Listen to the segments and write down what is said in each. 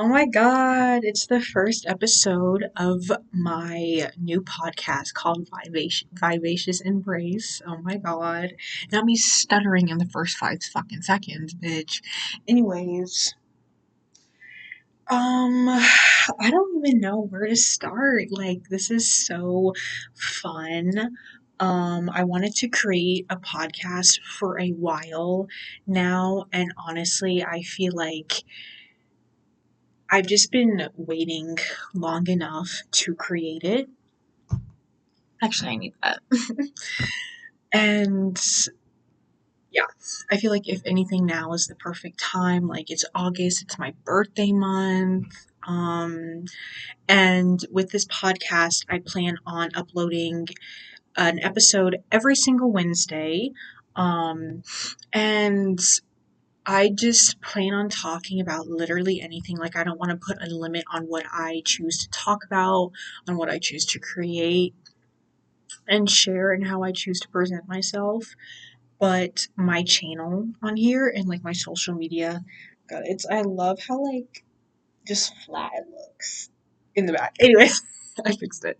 Oh my God, it's the first episode of my new podcast called Vivacious Embrace. Oh my God. Not me stuttering in the first 5 fucking seconds, bitch. Anyways, I don't even know where to start. Like, this is so fun. I wanted to create a podcast for a while now, and honestly, I feel like I've just been waiting long enough to create it. Actually, I need that. And yeah, I feel like if anything, now is the perfect time. Like, it's August, it's my birthday month. And with this podcast, I plan on uploading an episode every single Wednesday. Um, and I just plan on talking about literally anything. Like, I don't want to put a limit on what I choose to talk about, on what I choose to create and share, and how I choose to present myself. But my channel on here and like my social media, God, I love how like just flat it looks in the back. Anyways, I fixed it.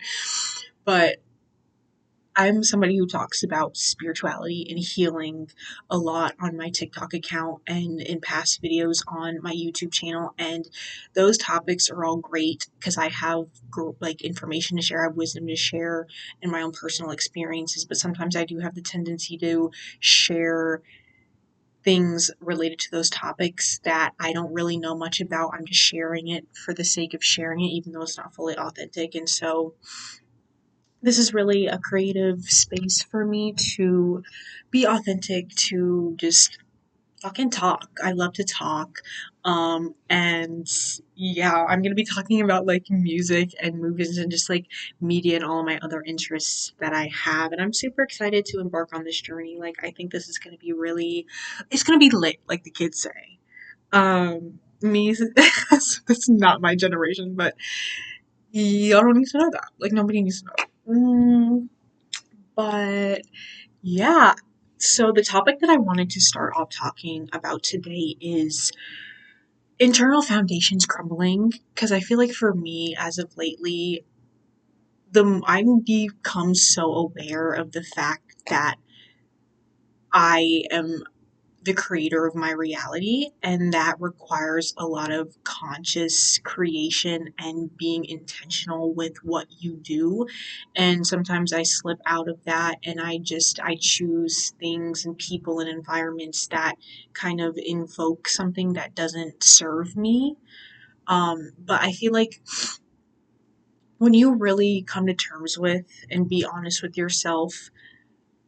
But I'm somebody who talks about spirituality and healing a lot on my TikTok account and in past videos on my YouTube channel. And those topics are all great because I have like information to share, I have wisdom to share, and my own personal experiences. But sometimes I do have the tendency to share things related to those topics that I don't really know much about. I'm just sharing it for the sake of sharing it, even though it's not fully authentic. And so this is really a creative space for me to be authentic, to just fucking talk. I love to talk. And yeah, I'm gonna be talking about like music and movies and just like media and all my other interests that I have. And I'm super excited to embark on this journey. Like, I think this is gonna be it's gonna be lit, like the kids say. Me, that's not my generation, but y'all don't need to know that. Like, nobody needs to know. But yeah, so the topic that I wanted to start off talking about today is internal foundations crumbling. Because I feel like for me, as of lately, I'm become so aware of the fact that I am the creator of my reality, and that requires a lot of conscious creation and being intentional with what you do. And sometimes I slip out of that, and I choose things and people and environments that kind of invoke something that doesn't serve me. But I feel like when you really come to terms with and be honest with yourself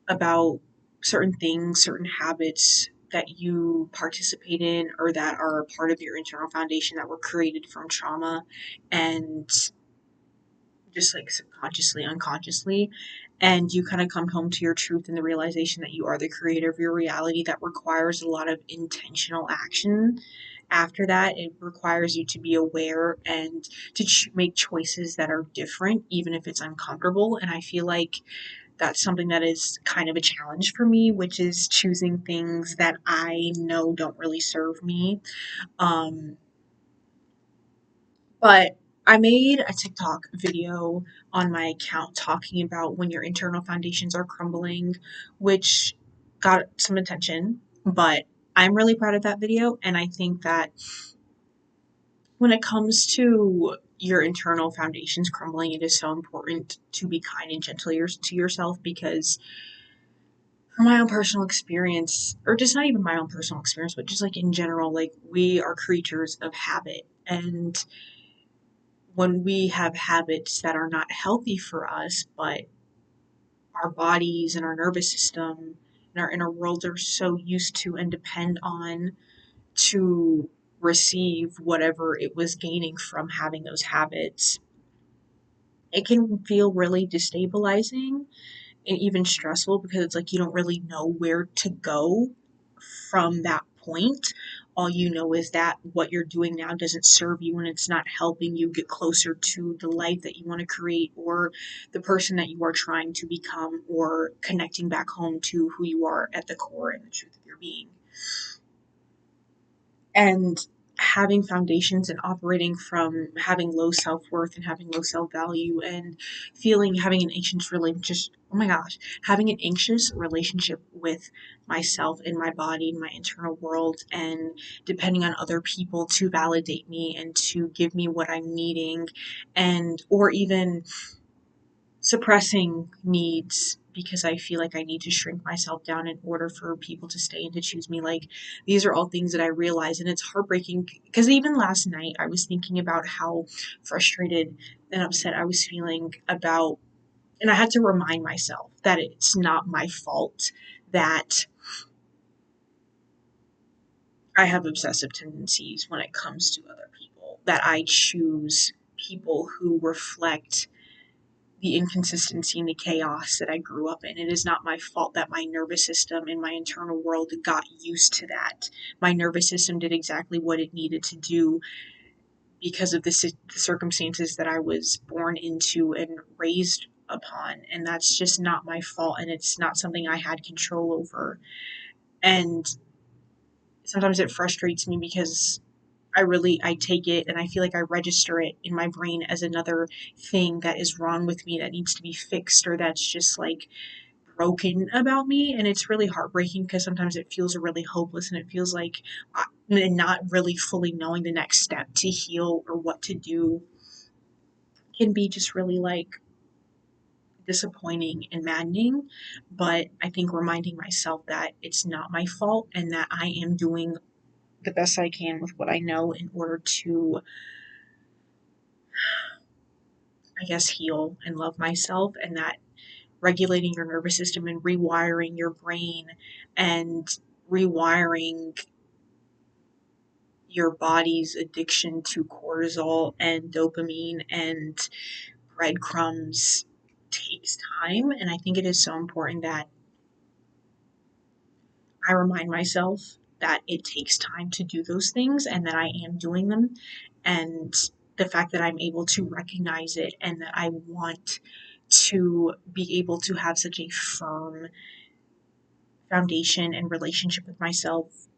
about certain things, certain habits that you participate in or that are a part of your internal foundation that were created from trauma and just like subconsciously, unconsciously, and you kind of come home to your truth and the realization that you are the creator of your reality, that requires a lot of intentional action. After that, it requires you to be aware and to make choices that are different, even if it's uncomfortable. And I feel like that's something that is kind of a challenge for me, which is choosing things that I know don't really serve me. Um, but I made a TikTok video on my account talking about when your internal foundations are crumbling, which got some attention, but I'm really proud of that video. And I think that when it comes to your internal foundations crumbling, it is so important to be kind and gentle to yourself, because from my own personal experience, or just not even my own personal experience, but just like in general, like, we are creatures of habit. And when we have habits that are not healthy for us, but our bodies and our nervous system and our inner world are so used to and depend on to receive whatever it was gaining from having those habits, it can feel really destabilizing and even stressful, because it's like you don't really know where to go from that point. All you know is that what you're doing now doesn't serve you, and it's not helping you get closer to the life that you want to create, or the person that you are trying to become, or connecting back home to who you are at the core and the truth of your being. And having foundations and operating from having low self-worth and having low self-value and having an anxious relationship. Oh my gosh, having an anxious relationship with myself and my body and my internal world, and depending on other people to validate me and to give me what I'm needing, and or even suppressing needs because I feel like I need to shrink myself down in order for people to stay and to choose me. Like, these are all things that I realize, and it's heartbreaking because even last night I was thinking about how frustrated and upset I was feeling about, and I had to remind myself that it's not my fault that I have obsessive tendencies when it comes to other people, that I choose people who reflect the inconsistency and the chaos that I grew up in. It is not my fault that my nervous system and my internal world got used to that. My nervous system did exactly what it needed to do because of the circumstances that I was born into and raised upon. And that's just not my fault. And it's not something I had control over. And sometimes it frustrates me because I take it and I feel like I register it in my brain as another thing that is wrong with me that needs to be fixed, or that's just like broken about me. And it's really heartbreaking because sometimes it feels really hopeless, and it feels like not really fully knowing the next step to heal or what to do can be just really like disappointing and maddening. But I think reminding myself that it's not my fault and that I am doing the best I can with what I know in order to, I guess, heal and love myself, and that regulating your nervous system and rewiring your brain and rewiring your body's addiction to cortisol and dopamine and breadcrumbs takes time. And I think it is so important that I remind myself that it takes time to do those things and that I am doing them. And the fact that I'm able to recognize it and that I want to be able to have such a firm foundation and relationship with myself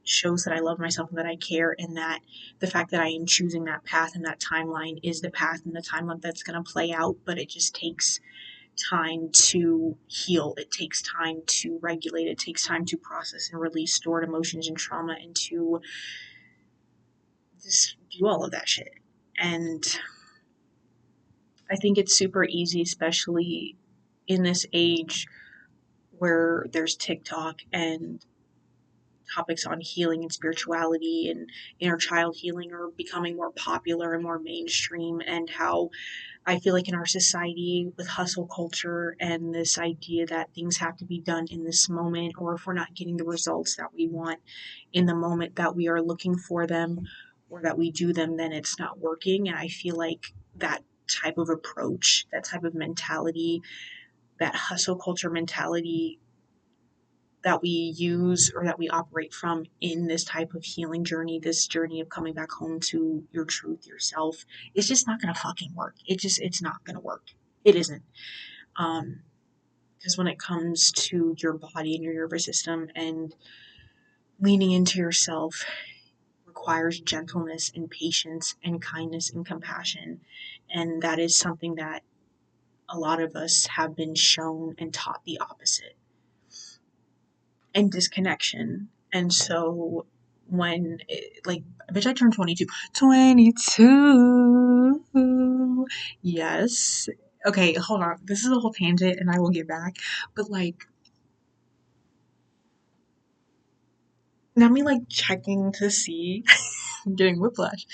shows that I love myself and that I care, and that the fact that I am choosing that path and that timeline is the path and the timeline that's going to play out. But it just takes time to heal. It takes time to regulate. It takes time to process and release stored emotions and trauma, and to just do all of that shit. And I think it's super easy, especially in this age where there's TikTok and topics on healing and spirituality and inner child healing are becoming more popular and more mainstream, and how I feel like in our society with hustle culture and this idea that things have to be done in this moment, or if we're not getting the results that we want in the moment that we are looking for them, or that we do them, then it's not working. And I feel like that type of approach, that type of mentality, that hustle culture mentality that we use or that we operate from in this type of healing journey, this journey of coming back home to your truth, yourself, it's just not going to fucking work. It's not going to work. It isn't. Because when it comes to your body and your nervous system, and leaning into yourself requires gentleness and patience and kindness and compassion. And that is something that a lot of us have been shown and taught the opposite, and disconnection. And so like, bitch, I turned 22. 22. Yes. Okay, hold on. This is a whole tangent and I will get back. But like, now me like checking to see, I'm getting whiplash.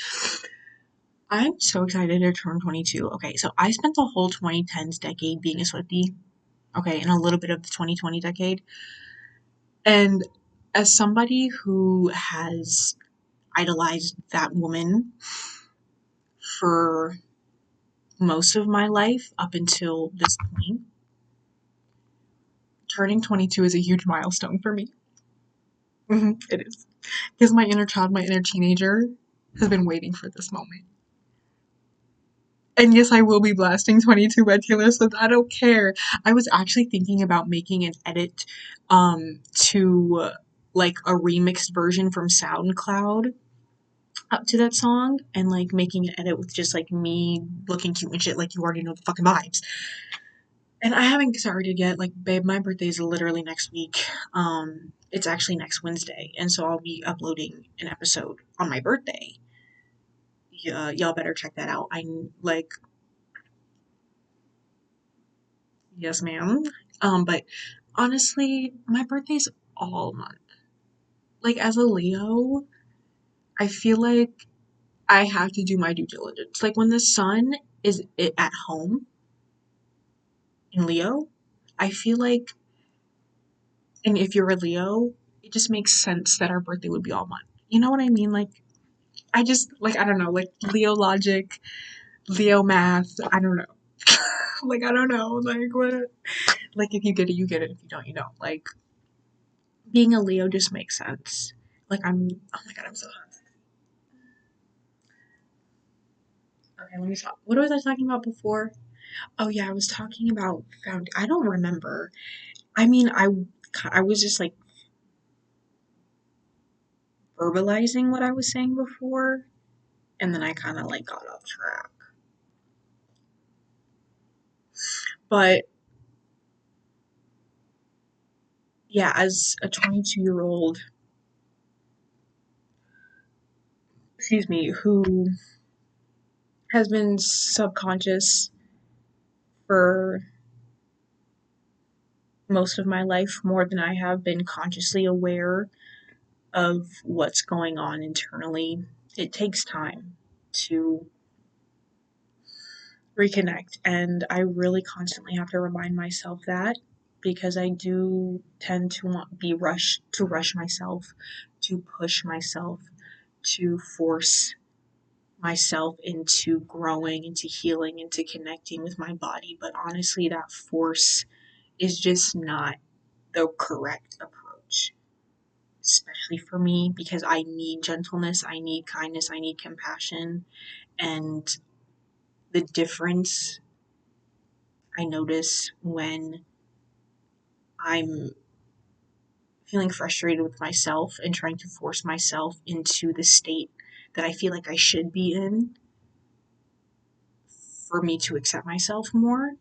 I'm so excited to turn 22. Okay, so I spent the whole 2010s decade being a Swiftie. Okay, and a little bit of the 2020 decade. And as somebody who has idolized that woman for most of my life up until this point, turning 22 is a huge milestone for me. It is. Because my inner child, my inner teenager, has been waiting for this moment. And yes, I will be blasting 22 by Taylor Swift. I don't care. I was actually thinking about making an edit to like a remixed version from SoundCloud up to that song and like making an edit with just like me looking cute and shit. Like you already know the fucking vibes. And I haven't started yet. Like, babe, my birthday is literally next week. It's actually next Wednesday, and so I'll be uploading an episode on my birthday. Yeah, y'all better check that out. I'm like, yes, ma'am. But honestly, my birthday's all month. Like, as a Leo, I feel like I have to do my due diligence. Like, when the sun is at home in Leo, I feel like, and if you're a Leo, it just makes sense that our birthday would be all month. You know what I mean? Like, I just, like, I don't know, like, Leo logic, Leo math, I don't know. Like, I don't know, like, what? Like, if you get it, you get it. If you don't, you don't. Like, being a Leo just makes sense. Like, oh my god, I'm so hot. Okay, let me stop. What was I talking about before? Oh yeah, I was talking about I don't remember. I mean, I was just like verbalizing what I was saying before, and then I kind of like got off track. But yeah, as a 22-year-old, excuse me, who has been subconscious for most of my life more than I have been consciously aware of what's going on internally. It takes time to reconnect, and I really constantly have to remind myself that because I do tend to rush myself, to push myself, to force myself into growing, into healing, into connecting with my body. But honestly, that force is just not the correct approach, especially for me, because I need gentleness, I need kindness, I need compassion. And the difference I notice when I'm feeling frustrated with myself and trying to force myself into the state that I feel like I should be in for me to accept myself more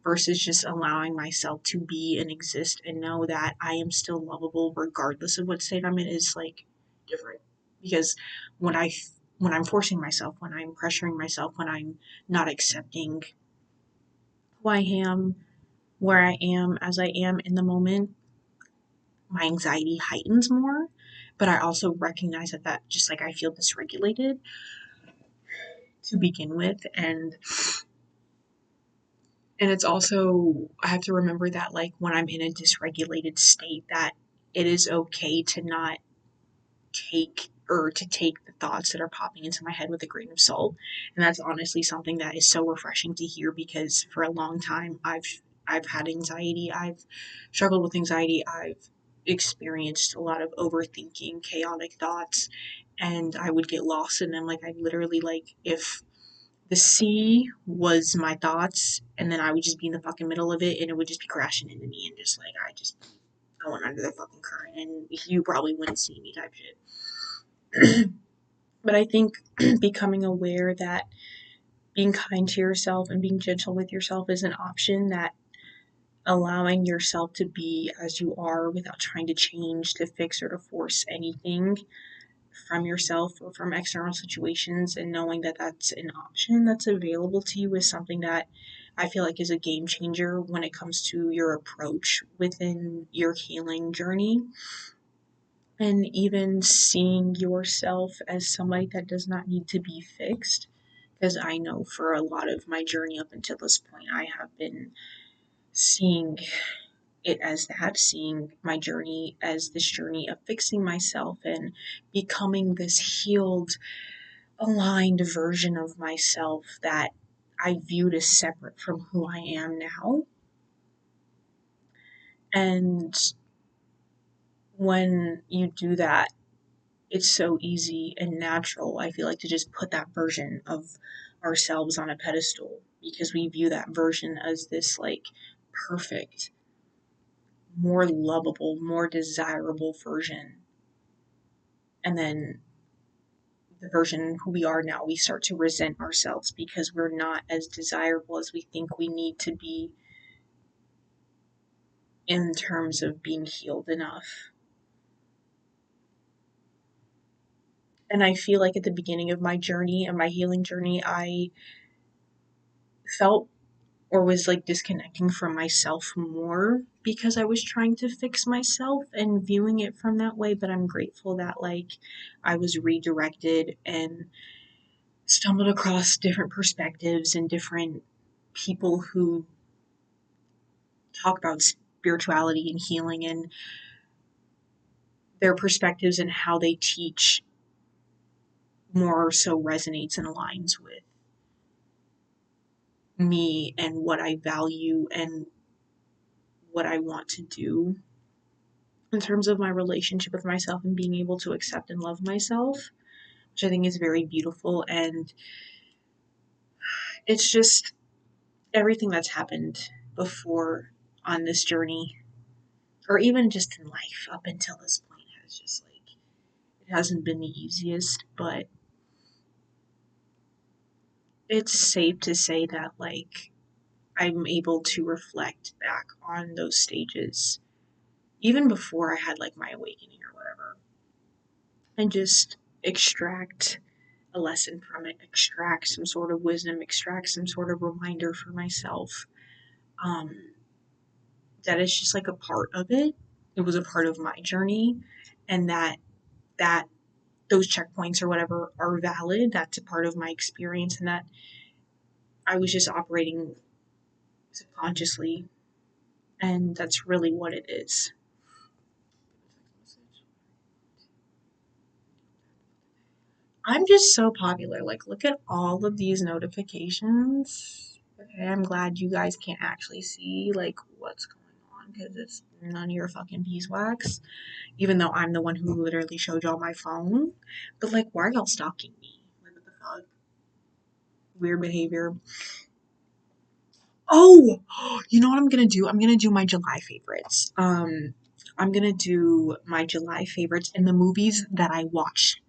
versus just allowing myself to be and exist and know that I am still lovable regardless of what state I'm in is like different. Because when I'm forcing myself, when I'm pressuring myself, when I'm not accepting who I am, where I am as I am in the moment, my anxiety heightens more. But I also recognize that just like I feel dysregulated to begin with, and it's also, I have to remember that, like, when I'm in a dysregulated state, that it is okay to not take the thoughts that are popping into my head with a grain of salt. And that's honestly something that is so refreshing to hear because for a long time, I've had anxiety. I've struggled with anxiety. I've experienced a lot of overthinking, chaotic thoughts, and I would get lost in them. Like, I literally, like, if the sea was my thoughts, and then I would just be in the fucking middle of it, and it would just be crashing into me, and just like I just going under the fucking current, and you probably wouldn't see me type shit. But I think becoming aware that being kind to yourself and being gentle with yourself is an option, that allowing yourself to be as you are without trying to change, to fix, or to force anything from yourself or from external situations, and knowing that that's an option that's available to you is something that I feel like is a game changer when it comes to your approach within your healing journey. And even seeing yourself as somebody that does not need to be fixed. Because I know for a lot of my journey up until this point, I have been seeing it as that, seeing my journey as this journey of fixing myself and becoming this healed, aligned version of myself that I viewed as separate from who I am now. And when you do that, it's so easy and natural, I feel like, to just put that version of ourselves on a pedestal because we view that version as this like perfect, more lovable, more desirable version. And then the version who we are now, we start to resent ourselves because we're not as desirable as we think we need to be in terms of being healed enough. And I feel like at the beginning of my journey, of my healing journey, I felt or was like disconnecting from myself more because I was trying to fix myself and viewing it from that way. But I'm grateful that like I was redirected and stumbled across different perspectives and different people who talk about spirituality and healing and their perspectives and how they teach more so resonates and aligns with me and what I value and what I want to do in terms of my relationship with myself and being able to accept and love myself, which I think is very beautiful. And it's just everything that's happened before on this journey, or even just in life up until this point, has just like, it hasn't been the easiest, but it's safe to say that like I'm able to reflect back on those stages, even before I had like my awakening or whatever, and just extract a lesson from it, extract some sort of wisdom, extract some sort of reminder for myself. Um, that it's just like a part of it. It was a part of my journey, and that those checkpoints or whatever are valid. That's a part of my experience, and that I was just operating subconsciously, and that's really what it is. I'm just so popular. Like, look at all of these notifications. Okay, I'm glad you guys can't actually see like what's going on because it's none of your fucking beeswax. Even though I'm the one who literally showed y'all my phone. But like, why are y'all stalking me? Like, what the fuck? Weird behavior. Oh, you know what I'm gonna do? I'm gonna do my July favorites. I'm gonna do my July favorites and the movies that I watched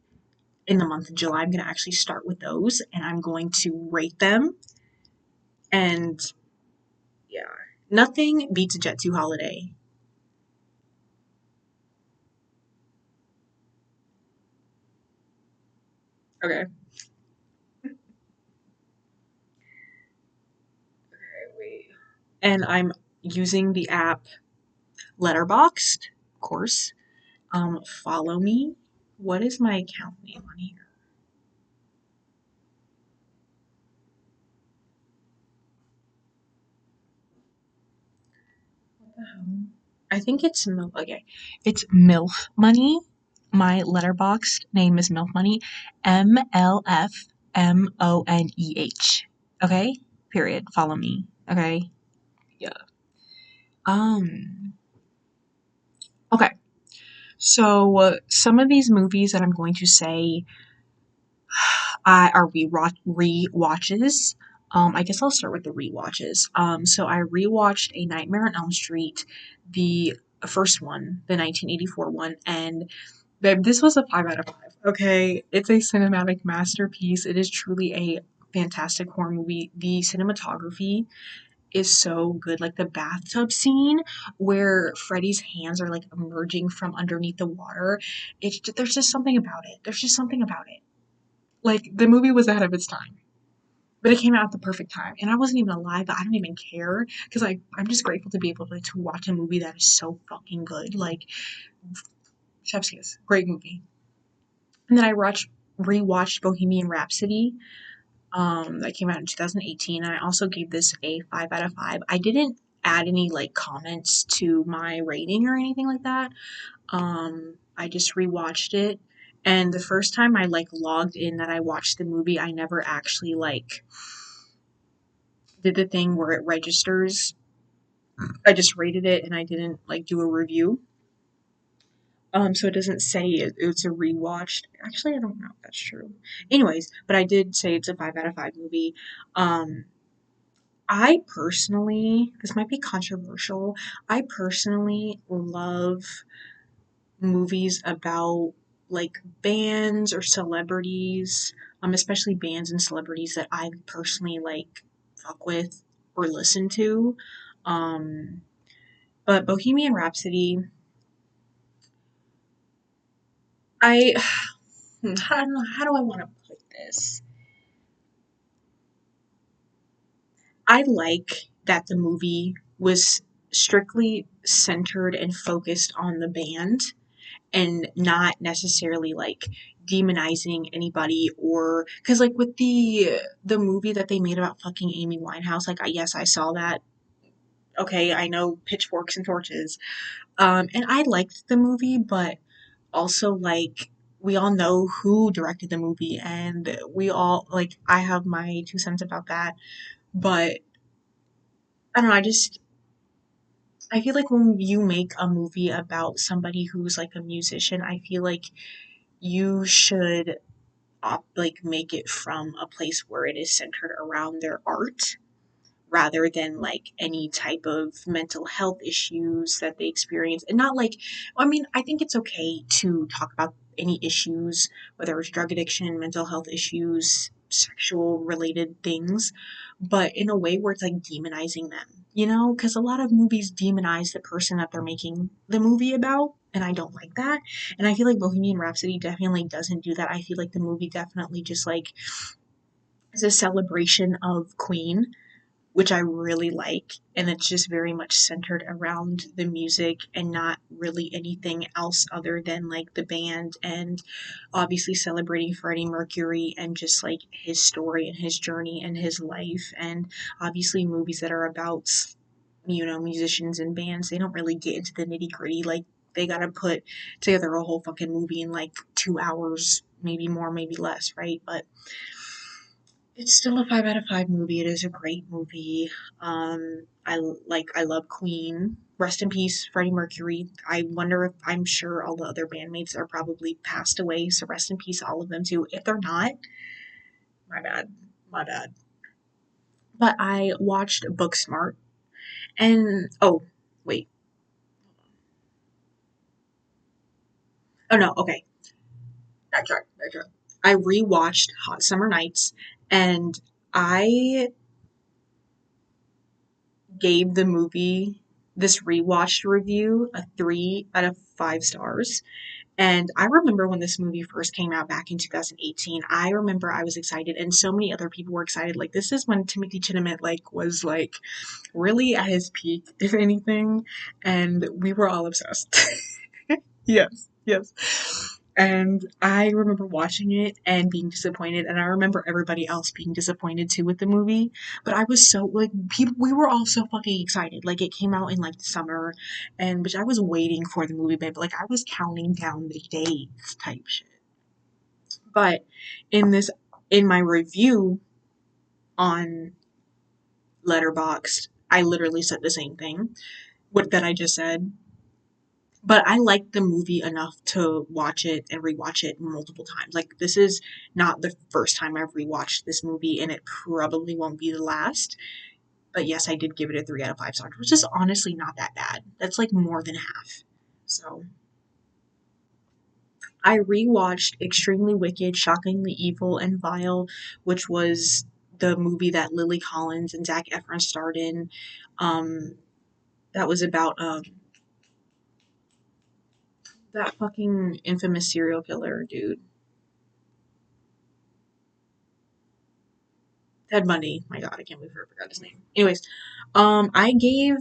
in the month of July. I'm gonna actually start with those, and I'm going to rate them. And yeah, nothing beats a Jet 2 holiday. Okay. Wait. And I'm using the app Letterboxd, of course. Follow me. What is my account name on here? What the hell? I think it's MILF. Okay, it's MILF Money. My letterboxed name is MILF Money. MLFMONEH. Okay. Period. Follow me. Okay. Yeah. Um. Okay. So some of these movies that I'm going to say I are re-watches. I guess I'll start with the re-watches. So I rewatched A Nightmare on Elm Street, the first one, the 1984 one, and babe, this was a 5 out of 5. Okay, it's a cinematic masterpiece. It is truly a fantastic horror movie. The cinematography is so good. Like the bathtub scene where Freddy's hands are like emerging from underneath the water. There's just something about it. There's just something about it. Like the movie was ahead of its time, but it came out at the perfect time. And I wasn't even alive, but I don't even care because I'm just grateful to be able to watch a movie that is so fucking good. Like Chef's Kiss, great movie. And then I rewatched Bohemian Rhapsody. That came out in 2018. And I also gave this a 5 out of 5. I didn't add any like comments to my rating or anything like that. I just rewatched it. And the first time I like logged in that I watched the movie, I never actually like did the thing where it registers. I just rated it and I didn't like do a review. So it doesn't say it's a rewatched. Actually, I don't know if that's true. Anyways, but I did say it's a 5 out of 5 movie. Um, I personally, this might be controversial. I personally love movies about like bands or celebrities, especially bands and celebrities that I personally like fuck with or listen to. Um, but Bohemian Rhapsody, I I don't know, how do I want to put this? I like that the movie was strictly centered and focused on the band and not necessarily like demonizing anybody, or because like with the movie that they made about fucking Amy Winehouse, like yes, I saw that. Okay, I know pitchforks and torches. And I liked the movie, but also like we all know who directed the movie, and we all like I have my 2 cents about that. But I don't know, I feel like when you make a movie about somebody who's like a musician, I feel like you should like make it from a place where it is centered around their art rather than like any type of mental health issues that they experience. And not like, I mean, I think it's okay to talk about any issues, whether it's drug addiction, mental health issues, sexual related things, but in a way where it's like demonizing them, you know? Because a lot of movies demonize the person that they're making the movie about. And I don't like that. And I feel like Bohemian Rhapsody definitely doesn't do that. I feel like the movie definitely just like is a celebration of Queen, which I really like. And it's just very much centered around the music and not really anything else other than like the band, and obviously celebrating Freddie Mercury and just like his story and his journey and his life. And obviously, movies that are about, you know, musicians and bands, they don't really get into the nitty gritty. Like, they gotta put together a whole fucking movie in like 2 hours, maybe more, maybe less, right? But it's still a 5 out of 5 movie. It is a great movie. I love Queen. Rest in peace, Freddie Mercury. I wonder if I'm sure all the other bandmates are probably passed away. So rest in peace, all of them too. If they're not, my bad, my bad. But I watched Booksmart, and oh wait, oh no, okay, backtrack. I rewatched Hot Summer Nights, and I gave the movie this rewatched review a 3 out of 5 stars. And I remember when this movie first came out back in 2018, I remember I was excited, and so many other people were excited. Like, this is when Timothy Chalamet like was like really at his peak, if anything, and we were all obsessed. Yes, yes. And I remember watching it and being disappointed, and I remember everybody else being disappointed too with the movie. But I was so like people, we were all so fucking excited. Like, it came out in like the summer, and which I was waiting for the movie, but like I was counting down the days type shit. But in this, in my review on Letterboxd, I literally said the same thing, what that I just said. But I liked the movie enough to watch it and rewatch it multiple times. Like, this is not the first time I've rewatched this movie, and it probably won't be the last. But yes, I did give it a 3 out of 5 stars, which is honestly not that bad. That's like more than half. So I rewatched Extremely Wicked, Shockingly Evil, and Vile, which was the movie that Lily Collins and Zac Efron starred in. Um, that was about that fucking infamous serial killer dude. Ted Bundy. My God, I can't believe I forgot his name. Anyways, I gave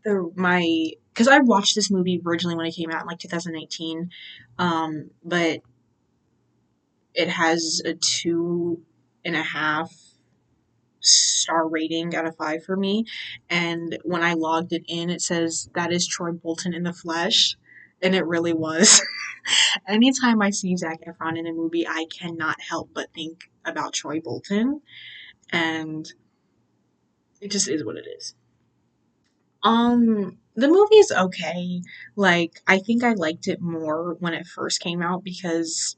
because I watched this movie originally when it came out in like 2019, but it has a 2.5 star rating out of 5 for me. And when I logged it in, it says that is Troy Bolton in the flesh, and it really was. Anytime I see Zac Efron in a movie, I cannot help but think about Troy Bolton, and it just is what it is. The movie's okay. Like, I think I liked it more when it first came out because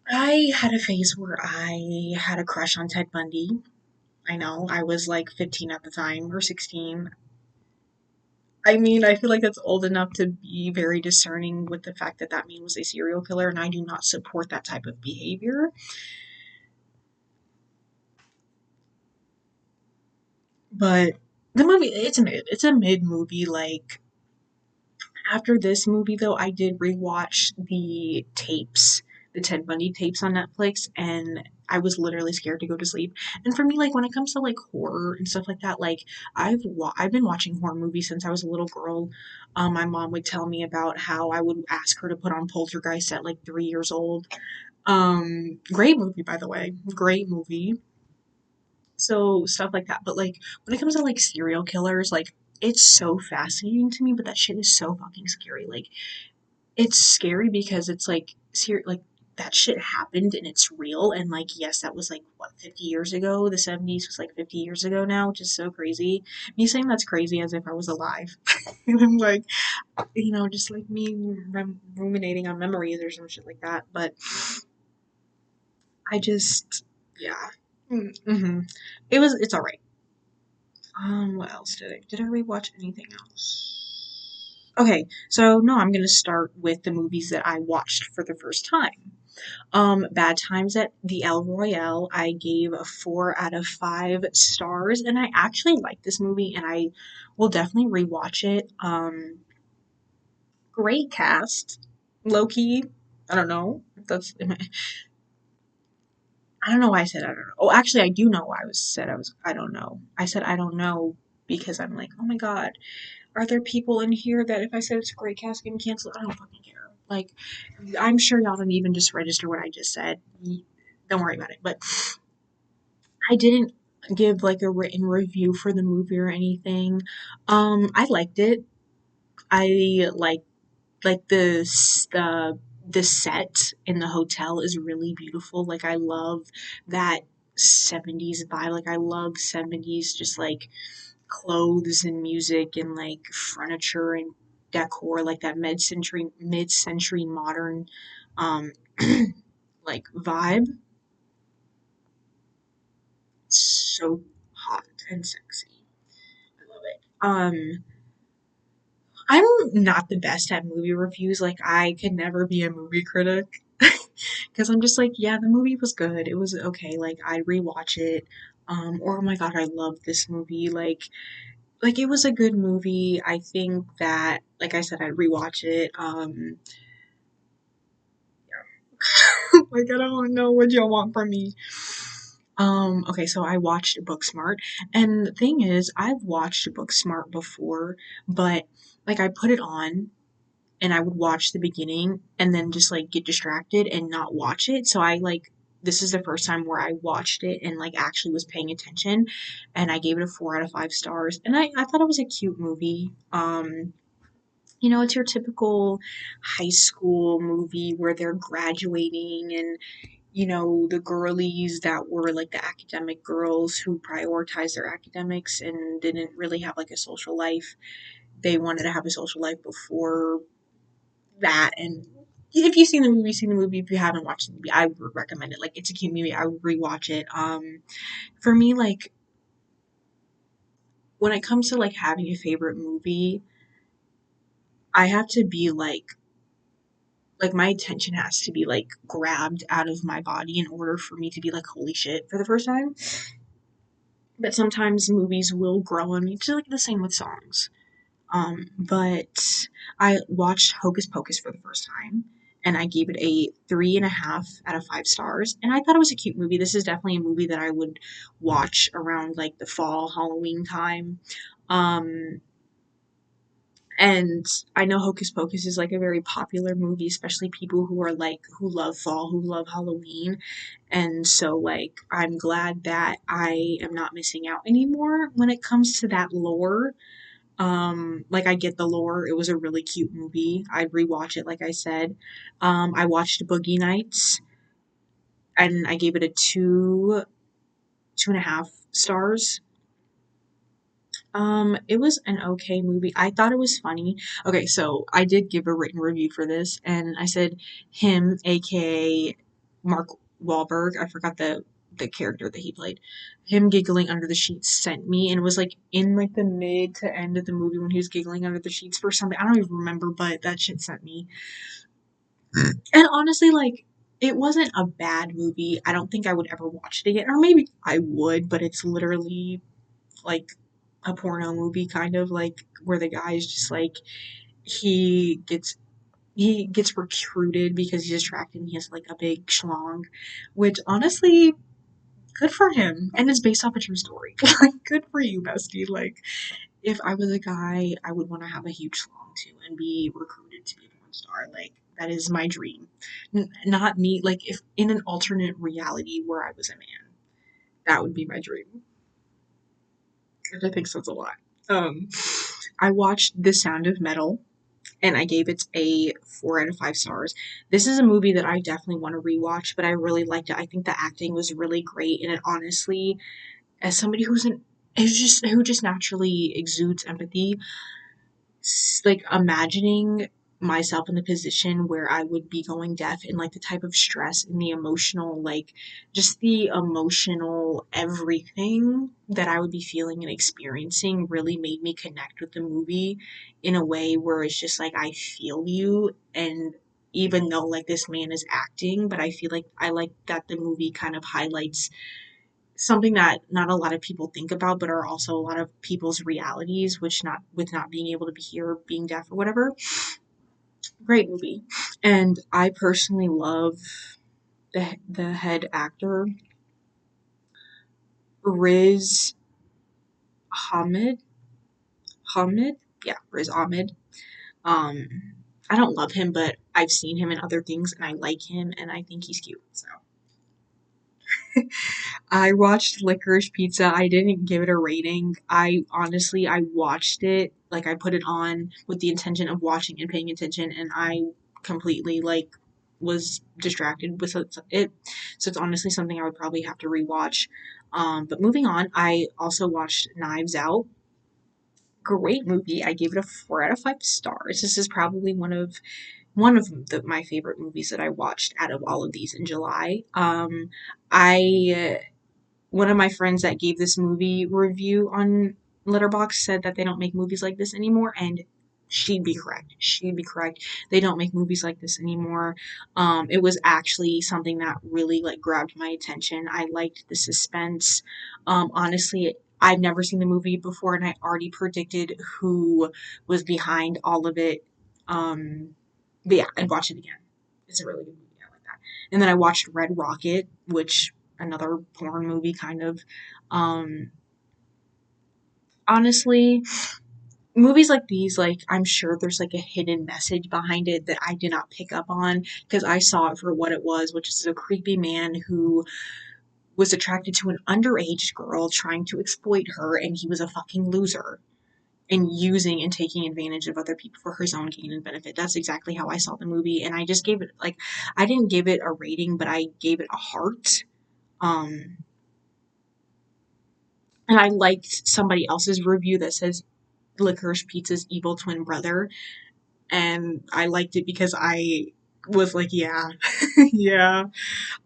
I had a phase where I had a crush on Ted Bundy. I know, I was like 15 at the time, or 16. I mean, I feel like that's old enough to be very discerning with the fact that that man was a serial killer, and I do not support that type of behavior. But the movie, it's a mid. It's a mid movie. Like, after this movie, though, I did rewatch the tapes, the Ted Bundy tapes on Netflix, and I was literally scared to go to sleep. And for me, like when it comes to like horror and stuff like that, like I've been watching horror movies since I was a little girl. My mom would tell me about how I would ask her to put on Poltergeist at like 3 years old. Great movie, by the way, great movie. So stuff like that. But like when it comes to like serial killers, like it's so fascinating to me, but that shit is so fucking scary. Like it's scary because it's like like that shit happened and it's real, and like yes, that was like what, 50 years ago. The 70s was like 50 years ago now, which is so crazy. Me saying that's crazy as if I was alive. And I'm like, just like me ruminating on memories or some shit like that. But I just, yeah. Mm-hmm. It's all right. What else did I rewatch anything else? Okay, so no, I'm gonna start with the movies that I watched for the first time. Bad Times at the El Royale, I gave a 4 out of 5 stars, and I actually like this movie, and I will definitely rewatch it. Great cast, low key. I don't know if that's. I don't know why I said I don't know. Oh, actually, I do know why I don't know. I said I don't know because I'm like, oh my god, are there people in here that if I said it's a great cast, get me canceled? I don't fucking care. Like, I'm sure y'all didn't even just register what I just said. Don't worry about it. But I didn't give like a written review for the movie or anything. I liked it. I like the set in the hotel is really beautiful. Like I love that 70s vibe. Like I love 70s just like clothes and music and like furniture and decor, like that mid-century modern um like vibe. So hot and sexy. I love it. I'm not the best at movie reviews. Like I could never be a movie critic. Because I'm just like, yeah, the movie was good. It was okay. Like I'd rewatch it. Or oh my god, I love this movie. Like it was a good movie. I think that, like I said, I'd rewatch it. Like I don't know what y'all want from me. Okay, so I watched Booksmart, and the thing is, I've watched Booksmart before, but like I put it on and I would watch the beginning and then just like get distracted and not watch it. So I like this is the first time where I watched it and like actually was paying attention, and I gave it a 4 out of 5 stars. And I thought it was a cute movie. It's your typical high school movie where they're graduating, and the girlies that were like the academic girls who prioritized their academics and didn't really have like a social life. They wanted to have a social life before that. And if you've seen the movie, seen the movie. If you haven't watched the movie, I would recommend it. Like it's a cute movie. I would rewatch it. For me, like when it comes to like having a favorite movie, I have to be like my attention has to be like grabbed out of my body in order for me to be like holy shit for the first time. But sometimes movies will grow on me. It's like the same with songs. But I watched Hocus Pocus for the first time, and I gave it a 3.5 out of 5 stars. And I thought it was a cute movie. This is definitely a movie that I would watch around like the fall Halloween time. Um, and I know Hocus Pocus is like a very popular movie, especially people who are like who love fall, who love Halloween. And so like I'm glad that I am not missing out anymore when it comes to that lore. Like I get the lore. It was a really cute movie. I'd rewatch it, like I said. I watched Boogie Nights and I gave it a 2.5 stars. It was an okay movie. I thought it was funny. Okay, so I did give a written review for this, and I said him, aka Mark Wahlberg. I forgot the character that he played. Him giggling under the sheets sent me, and it was like in like the mid to end of the movie when he was giggling under the sheets for something. I don't even remember, but that shit sent me. And honestly, like, it wasn't a bad movie. I don't think I would ever watch it again. Or maybe I would, but it's literally like a porno movie, kind of like where the guy's just like he gets he gets recruited because he's attracted and he has like a big schlong, which honestly, good for him. And it's based off a true story. Like, good for you, bestie. Like, if I was a guy, I would want to have a huge schlong too and be recruited to be a porn star. Like, that is my dream. Not me. Like, if in an alternate reality where I was a man, that would be my dream. Which I think says a lot. Um, I watched The Sound of Metal and I gave it a 4 out of 5 stars. This is a movie that I definitely want to rewatch, but I really liked it. I think the acting was really great, and it honestly, as somebody who just naturally exudes empathy, like imagining myself in the position where I would be going deaf and like the type of stress and the emotional, like just the emotional everything that I would be feeling and experiencing really made me connect with the movie in a way where it's just like I feel you. And even though like this man is acting, but I feel like I like that the movie kind of highlights something that not a lot of people think about, but are also a lot of people's realities, which not with not being able to be here, being deaf or whatever. Great movie. And I personally love the head actor, Riz Ahmed. Yeah, Riz Ahmed. Um, I don't love him, but I've seen him in other things, and I like him, and I think he's cute. So I watched Licorice Pizza. I didn't give it a rating. I watched it, like I put it on with the intention of watching and paying attention, and I completely like was distracted with it. So it's honestly something I would probably have to rewatch. But moving on, I also watched Knives Out. Great movie. I gave it a 4 out of 5 stars. This is probably my favorite movies that I watched out of all of these in July. I One of my friends that gave this movie review on Letterboxd said that they don't make movies like this anymore, and she'd be correct. She'd be correct. They don't make movies like this anymore. It was actually something that really like grabbed my attention. I liked the suspense. Honestly, I've never seen the movie before, and I already predicted who was behind all of it. But yeah, I'd watch it again. It's a really good movie. I like that. And then I watched Red Rocket, which another porn movie kind of. Um, Honestly, movies like these, like I'm sure there's like a hidden message behind it that I did not pick up on because I saw it for what it was, which is a creepy man who was attracted to an underage girl trying to exploit her, and he was a fucking loser and using and taking advantage of other people for his own gain and benefit. That's exactly how I saw the movie, and I just gave it like I didn't give it a rating, but I gave it a heart. Um, and I liked somebody else's review that says Licorice Pizza's evil twin brother, and I liked it because I was like, yeah, yeah.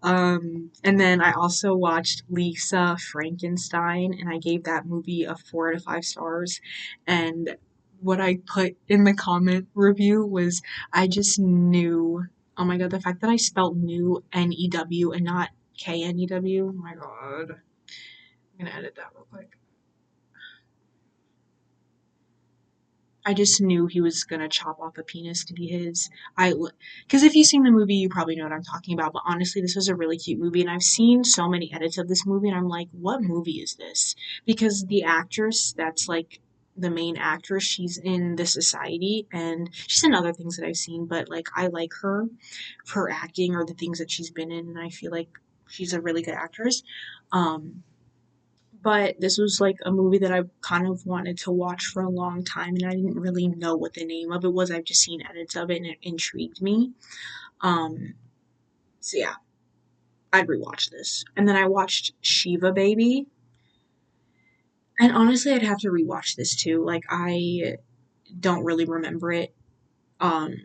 And then I also watched Lisa Frankenstein, and I gave that movie a 4 out of 5 stars. And what I put in the comment review was, I just knew. Oh my god, the fact that I spelled new N-E-W and not K-N-E-W. Oh my god. I'm gonna edit that real quick. I just knew he was gonna chop off a penis to be his. Because if you've seen the movie, you probably know what I'm talking about. But honestly, this was a really cute movie, and I've seen so many edits of this movie, and I'm like, what movie is this? Because the actress that's like the main actress, she's in The Society, and she's in other things that I've seen, but like I like her for acting or the things that she's been in, and I feel like she's a really good actress. Um, but this was like a movie that I kind of wanted to watch for a long time, and I didn't really know what the name of it was. I've just seen edits of it, and it intrigued me. Um, so yeah, I'd rewatch this. And then I watched Shiva Baby, and honestly, I'd have to rewatch this too. Like I don't really remember it. Um,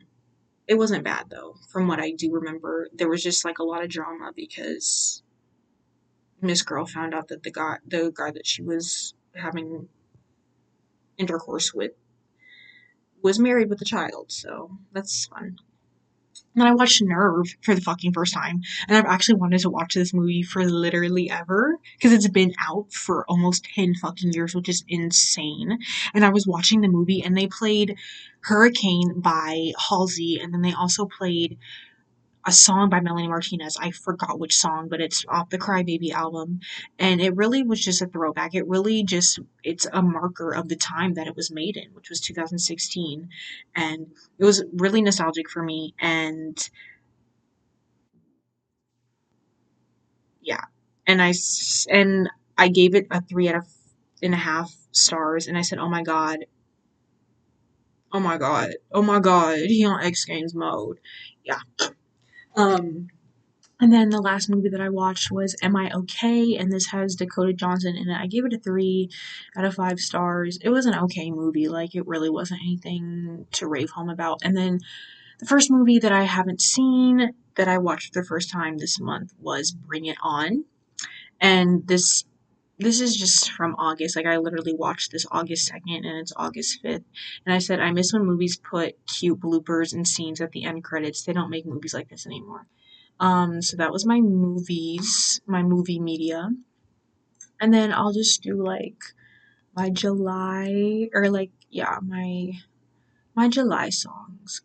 it wasn't bad though, from what I do remember. There was just like a lot of drama because this girl found out that the guy that she was having intercourse with was married with a child, so that's fun. And then I watched Nerve for the fucking first time, and I've actually wanted to watch this movie for literally ever, because it's been out for almost 10 fucking years, which is insane. And I was watching the movie, and they played Hurricane by Halsey, and then they also played a song by Melanie Martinez. I forgot which song, but it's off the Cry Baby album. And it really was just a throwback. It's a marker of the time that it was made in, which was 2016. And it was really nostalgic for me. And yeah. And I gave it a 3.5 stars. And I said, oh my God, oh my God, oh my God, he on X Games mode. Yeah. Um, And then the last movie that I watched was Am I Okay? And this has Dakota Johnson in it. I gave it a 3 out of 5 stars. It was an okay movie. Like, it really wasn't anything to rave home about. And then the first movie that I haven't seen that I watched for the first time this month was Bring It On. And this is just from August. Like, I literally watched this August 2nd and it's August 5th. And I said, I miss when movies put cute bloopers and scenes at the end credits. They don't make movies like this anymore. So that was my movies, my movie media. And then I'll just do like my July or like yeah, my July songs.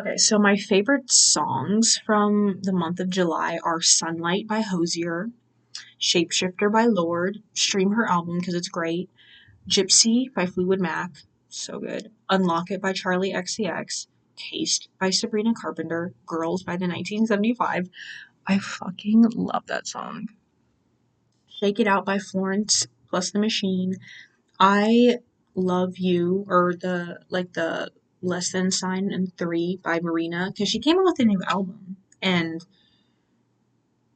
Okay, so my favorite songs from the month of July are Sunlight by Hosier, Shapeshifter by Lord, stream her album because it's great, Gypsy by Fleetwood Mac, so good, Unlock It by Charlie XCX, Taste by Sabrina Carpenter, Girls by the 1975. I fucking love that song. Shake It Out by Florence plus the Machine. I Love You, or the less than sign and 3 by Marina, because she came out with a new album. And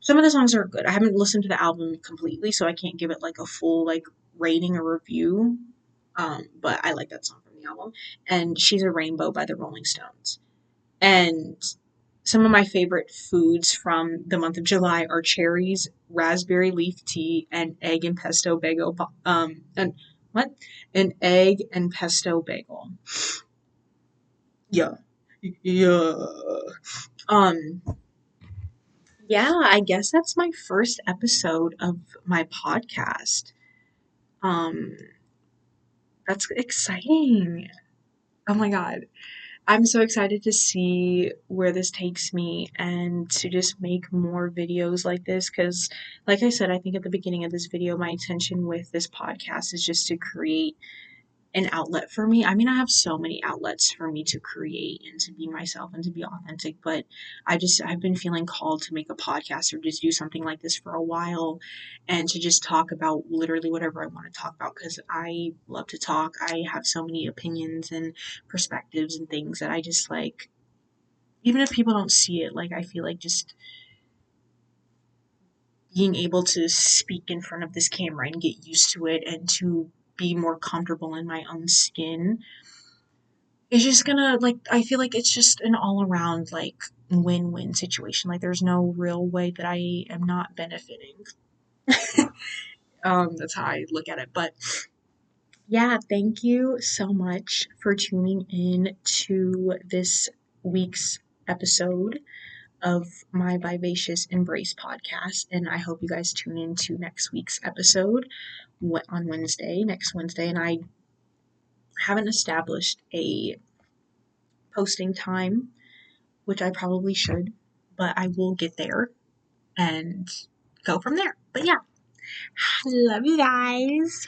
some of the songs are good. I haven't listened to the album completely, so I can't give it like a full like rating or review. But I like that song from the album. And She's a Rainbow by the Rolling Stones. And some of my favorite foods from the month of July are cherries, raspberry leaf tea, and egg and pesto bagel. And what? An egg and pesto bagel. Yeah, yeah. Um, yeah. I guess that's my first episode of my podcast. Um, that's exciting. Oh my God. I'm so excited to see where this takes me and to just make more videos like this because, like I said, I think at the beginning of this video, my intention with this podcast is just to create an outlet for me. I mean, I have so many outlets for me to create and to be myself and to be authentic, but I've been feeling called to make a podcast or just do something like this for a while and to just talk about literally whatever I want to talk about because I love to talk. I have so many opinions and perspectives and things that I just like, even if people don't see it, like, I feel like just being able to speak in front of this camera and get used to it and to be more comfortable in my own skin. It's just gonna, like, I feel like it's just an all around, like, win-win situation. Like, there's no real way that I am not benefiting. That's how I look at it. But yeah, thank you so much for tuning in to this week's episode of my Vivacious Embrace podcast. And I hope you guys tune in to next week's episode on Wednesday, next Wednesday. And I haven't established a posting time, which I probably should, but I will get there and go from there. But yeah, love you guys.